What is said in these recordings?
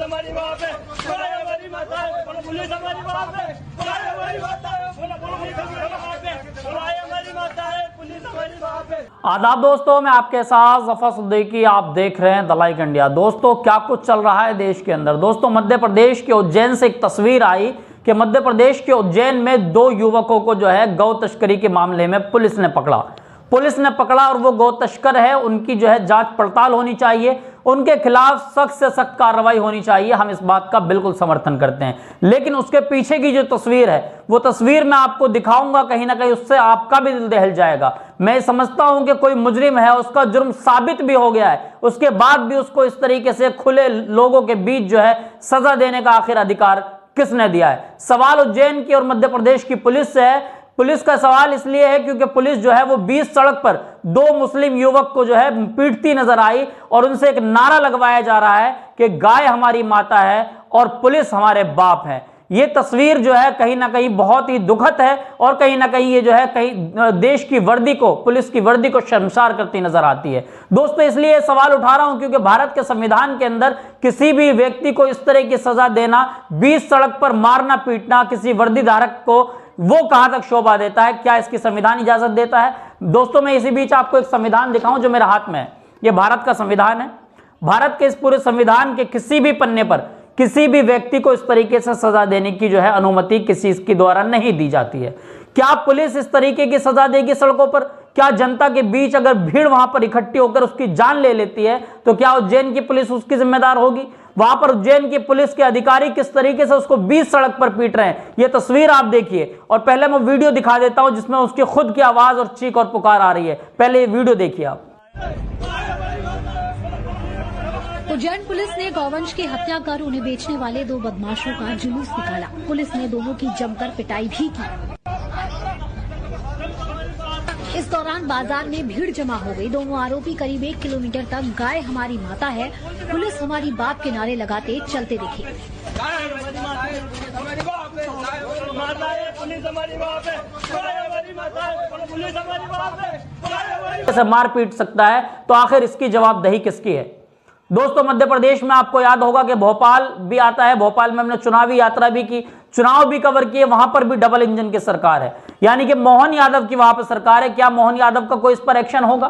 हमारी माँ पे, हमारी माता है, पुलिस हमारी माँ पे, हमारी माता है, हमारी माता है, पुलिस हमारी माँ पे। आदाब दोस्तों, मैं आपके साथ जफर सिद्दीकी, आप देख रहे हैं द लाइक इंडिया। दोस्तों, क्या कुछ चल रहा है देश के अंदर। दोस्तों, मध्य प्रदेश के उज्जैन से एक तस्वीर आई कि मध्य प्रदेश के उज्जैन में 2 युवकों को जो है गौ तस्करी के मामले में पुलिस ने पकड़ा और वो गौ तस्कर है, उनकी जो है जांच पड़ताल होनी चाहिए, उनके खिलाफ सख्त से सख्त कार्रवाई होनी चाहिए। हम इस बात का बिल्कुल समर्थन करते हैं, लेकिन उसके पीछे की जो तस्वीर है, वो तस्वीर मैं आपको दिखाऊंगा, कहीं ना कहीं उससे आपका भी दिल दहल जाएगा। मैं समझता हूं कि कोई मुजरिम है, उसका जुर्म साबित भी हो गया है, उसके बाद भी उसको इस तरीके से खुले लोगों के बीच जो है सजा देने का आखिर अधिकार किसने दिया है। सवाल उज्जैन की और मध्य प्रदेश की पुलिस से है। पुलिस का सवाल इसलिए है क्योंकि पुलिस जो है वो 20 सड़क पर 2 मुस्लिम युवक को जो है पीटती नजर आई और उनसे एक नारा लगवाया जा रहा है कि गाय हमारी माता है और पुलिस हमारे बाप है। ये तस्वीर जो है कहीं ना कहीं बहुत ही दुखद है और कहीं ना कहीं ये जो है कहीं देश की वर्दी को, पुलिस की वर्दी को शर्मसार करती नजर आती है। दोस्तों, इसलिए सवाल उठा रहा हूं क्योंकि भारत के संविधान के अंदर किसी भी व्यक्ति को इस तरह की सजा देना, 20 सड़क पर मारना पीटना किसी वर्दी धारक को, वो कहां तक शोभा देता है? क्या इसकी संविधान इजाजत देता है? दोस्तों, मैं इसी बीच आपको एक संविधान दिखाऊं जो मेरे हाथ में है। ये भारत का संविधान है। भारत के इस पूरे संविधान के किसी भी पन्ने पर किसी भी व्यक्ति को इस तरीके से सजा देने की जो है अनुमति किसी के द्वारा नहीं दी जाती है। क्या पुलिस इस तरीके की सजा देगी सड़कों पर? क्या जनता के बीच अगर भीड़ वहां पर इकट्ठी होकर उसकी जान ले लेती है तो क्या उज्जैन की पुलिस उसकी जिम्मेदार होगी? वहां पर उज्जैन की पुलिस के अधिकारी किस तरीके से उसको 20 सड़क पर पीट रहे हैं, ये तस्वीर आप देखिए। और पहले मैं वीडियो दिखा देता हूं जिसमें उसकी खुद की आवाज और चीख और पुकार आ रही है। पहले ये वीडियो देखिए आप। उज्जैन पुलिस ने गौवंश की हत्या कर उन्हें बेचने वाले 2 बदमाशों का जुलूस निकाला। पुलिस ने दोनों की जमकर पिटाई भी की। इस दौरान बाजार में भीड़ जमा हो गई। दोनों आरोपी करीब 1 किलोमीटर तक गाय हमारी माता है, पुलिस हमारी बाप के नारे लगाते चलते दिखे। ऐसे मार पीट सकता है तो आखिर इसकी जवाबदेही किसकी है? दोस्तों, मध्य प्रदेश में आपको याद होगा कि भोपाल भी आता है। भोपाल में हमने चुनावी यात्रा भी की, चुनाव भी कवर किए, वहां पर भी डबल इंजन की सरकार है, यानी कि मोहन यादव की वहां पर सरकार है। क्या मोहन यादव का कोई इस पर एक्शन होगा?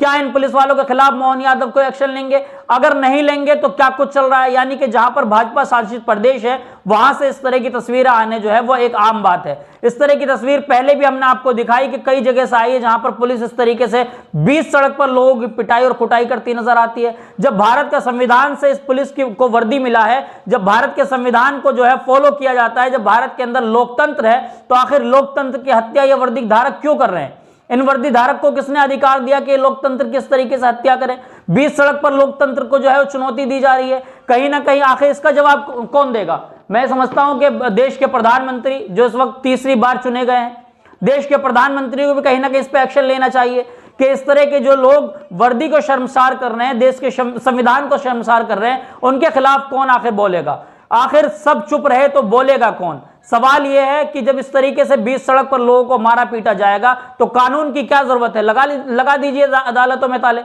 क्या इन पुलिस वालों के खिलाफ मोहन यादव को एक्शन लेंगे? अगर नहीं लेंगे तो क्या कुछ चल रहा है, यानी कि जहां पर भाजपा शासित प्रदेश है वहां से इस तरह की तस्वीरें आने जो है वो एक आम बात है। इस तरह की तस्वीर पहले भी हमने आपको दिखाई कि कई जगह से आई है जहां पर पुलिस इस तरीके से 20 सड़क पर लोगों की पिटाई और कुटाई करती नजर आती है। जब भारत का संविधान से इस पुलिस को वर्दी मिला है, जब भारत के संविधान को जो है फॉलो किया जाता है, जब भारत के अंदर लोकतंत्र है, तो आखिर लोकतंत्र की हत्या या वर्दी धारक क्यों कर रहे हैं? इन वर्दी धारक को किसने अधिकार दिया कि लोकतंत्र किस तरीके से हत्या करें? 20 सड़क पर लोकतंत्र को जो है वो चुनौती दी जा रही है। कहीं ना कहीं आखिर इसका जवाब कौन देगा? मैं समझता हूं कि देश के प्रधानमंत्री जो इस वक्त तीसरी बार चुने गए हैं, देश के प्रधानमंत्री को भी कहीं ना कहीं इस पर एक्शन लेना चाहिए कि इस तरह के जो लोग वर्दी को शर्मसार कर रहे हैं, देश के संविधान को शर्मसार कर रहे हैं, उनके खिलाफ कौन आखिर बोलेगा? आखिर सब चुप रहे तो बोलेगा कौन? सवाल यह है कि जब इस तरीके से 20 सड़क पर लोगों को मारा पीटा जाएगा तो कानून की क्या जरूरत है? लगा दीजिए अदालतों में ताले,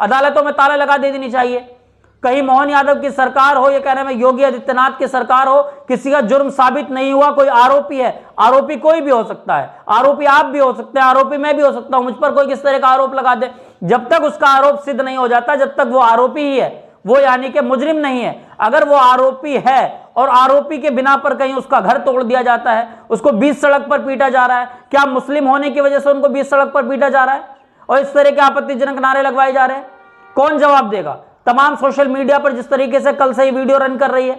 अदालतों में ताले लगा देनी चाहिए। कहीं मोहन यादव की सरकार हो, ये कहने में योगी आदित्यनाथ की सरकार हो, किसी का जुर्म साबित नहीं हुआ, कोई आरोपी है, आरोपी कोई भी हो सकता है, आरोपी आप भी हो सकते हैं, आरोपी मैं भी हो सकता हूं, मुझ पर कोई किस तरह का आरोप लगा दे, जब तक उसका आरोप सिद्ध नहीं हो जाता, जब तक वो आरोपी ही है, वो यानी कि मुजरिम नहीं है। अगर वो आरोपी है और आरोपी के बिना पर कहीं उसका घर तोड़ दिया जाता है, उसको 20 सड़क पर पीटा जा रहा है, क्या मुस्लिम होने की वजह से उनको 20 सड़क पर पीटा जा रहा है और इस तरह के आपत्तिजनक नारे लगवाए जा रहे हैं? कौन जवाब देगा? तमाम सोशल मीडिया पर जिस तरीके से कल से ही वीडियो रन कर रही है,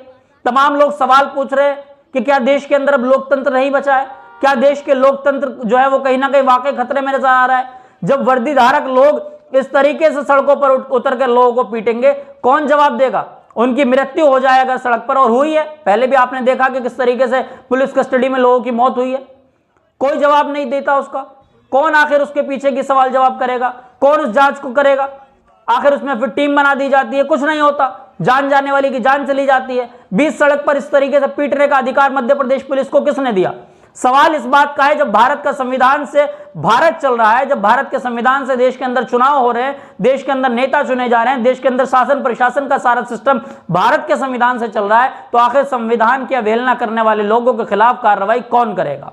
तमाम लोग सवाल पूछ रहे हैं कि क्या देश के अंदर अब लोकतंत्र नहीं बचा है? क्या देश के लोकतंत्र जो है वो कहीं ना कहीं वाकई खतरे में नजर आ रहा है? जब वर्दी धारक लोग इस तरीके से सड़कों पर उतर कर लोगों को पीटेंगे, कौन जवाब देगा? उनकी मृत्यु हो जाएगा सड़क पर, और हुई है। पहले भी आपने देखा कि किस तरीके से पुलिस कस्टडी में लोगों की मौत हुई है, कोई जवाब नहीं देता उसका। कौन आखिर उसके पीछे की सवाल जवाब करेगा? कौन उस जांच को करेगा? आखिर उसमें फिर टीम बना दी जाती है, कुछ नहीं होता, जान जाने वाली की जान चली जाती है। 20 सड़क पर इस तरीके से पीटने का अधिकार मध्य प्रदेश पुलिस को किसने दिया? सवाल इस बात का है, जब भारत का संविधान से भारत चल रहा है, जब भारत के संविधान से देश के अंदर चुनाव हो रहे हैं, देश के अंदर नेता चुने जा रहे हैं, देश के अंदर शासन प्रशासन का सारा सिस्टम भारत के संविधान से चल रहा है, तो आखिर संविधान की अवहेलना करने वाले लोगों के खिलाफ कार्रवाई कौन करेगा?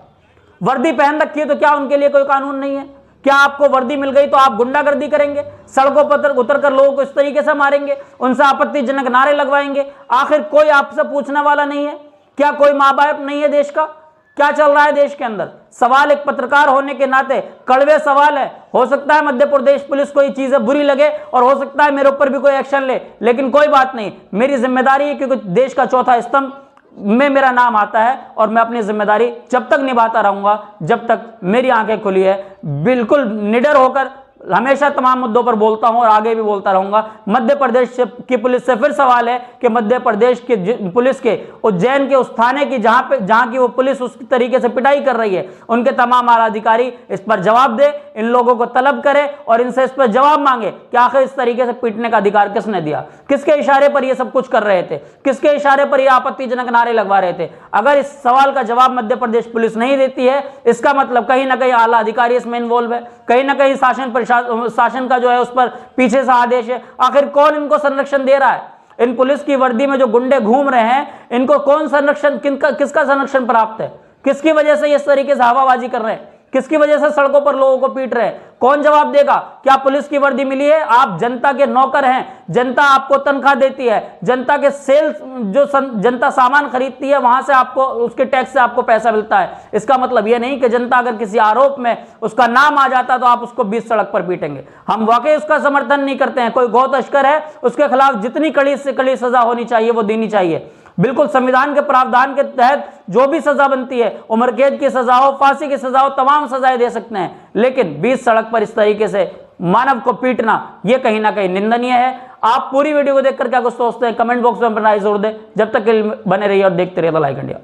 वर्दी पहन रखी है तो क्या उनके लिए कोई कानून नहीं है? क्या आपको वर्दी मिल गई तो आप गुंडागर्दी करेंगे, सड़कों पर उतरकर लोगों को इस तरीके से मारेंगे, उनसे आपत्तिजनक नारे लगवाएंगे? आखिर कोई आपसे पूछने वाला नहीं है? क्या कोई माँ बाप नहीं है देश का? क्या चल रहा है देश के अंदर? सवाल एक पत्रकार होने के नाते कड़वे सवाल है। हो सकता है मध्य प्रदेश पुलिस को ये चीजें बुरी लगे और हो सकता है मेरे ऊपर भी कोई एक्शन ले, लेकिन कोई बात नहीं, मेरी जिम्मेदारी है, क्योंकि देश का चौथा स्तंभ में मेरा नाम आता है और मैं अपनी जिम्मेदारी जब तक निभाता रहूंगा जब तक मेरी आंखें खुली है। बिल्कुल निडर होकर हमेशा तमाम मुद्दों पर बोलता हूं और आगे भी बोलता रहूंगा। मध्य प्रदेश की पुलिस से फिर सवाल है कि मध्य प्रदेश की पुलिस के उज्जैन के उस थाने की जहां की वो पुलिस उस तरीके से पिटाई कर रही है, उनके तमाम आला अधिकारी इस पर जवाब दे, इन लोगों को तलब करे और इनसे इस पर जवाब मांगे कि आखिर इस तरीके से पीटने का अधिकार किसने दिया? किसके इशारे पर ये सब कुछ कर रहे थे? किसके इशारे पर ये आपत्तिजनक नारे लगवा रहे थे? अगर इस सवाल का जवाब मध्य प्रदेश पुलिस नहीं देती है, इसका मतलब कहीं ना कहीं आला अधिकारी इसमें इन्वॉल्व है, कहीं ना कहीं शासन का जो है उस पर पीछे से आदेश है। आखिर कौन इनको संरक्षण दे रहा है? इन पुलिस की वर्दी में जो गुंडे घूम रहे हैं, इनको कौन संरक्षण, किसका संरक्षण प्राप्त है? किसकी वजह से इस तरीके से हवाबाजी कर रहे हैं? किसकी वजह से सड़कों पर लोगों को पीट रहे हैं? कौन जवाब देगा? क्या पुलिस की वर्दी मिली है? आप जनता के नौकर हैं, जनता आपको तनख्वाह देती है, जनता के सेल्स जो जनता सामान खरीदती है वहां से आपको, उसके टैक्स से आपको पैसा मिलता है। इसका मतलब यह नहीं कि जनता अगर किसी आरोप में उसका नाम आ जाता तो आप उसको बीच सड़क पर पीटेंगे। हम वाकई उसका समर्थन नहीं करते हैं। कोई गौ तस्कर है, उसके खिलाफ जितनी कड़ी से कड़ी सजा होनी चाहिए वो देनी चाहिए। बिल्कुल संविधान के प्रावधान के तहत जो भी सजा बनती है, उम्र कैद की सजा हो, फांसी की सजा हो, तमाम सजाएं दे सकते हैं, लेकिन बीच सड़क पर इस तरीके से मानव को पीटना यह कहीं ना कहीं निंदनीय है। आप पूरी वीडियो को देखकर क्या कुछ सोचते हैं कमेंट बॉक्स में अपना राय जोड़ दें। जब तक के लिए बने रहिए और देखते रहिए द लाइक इंडिया।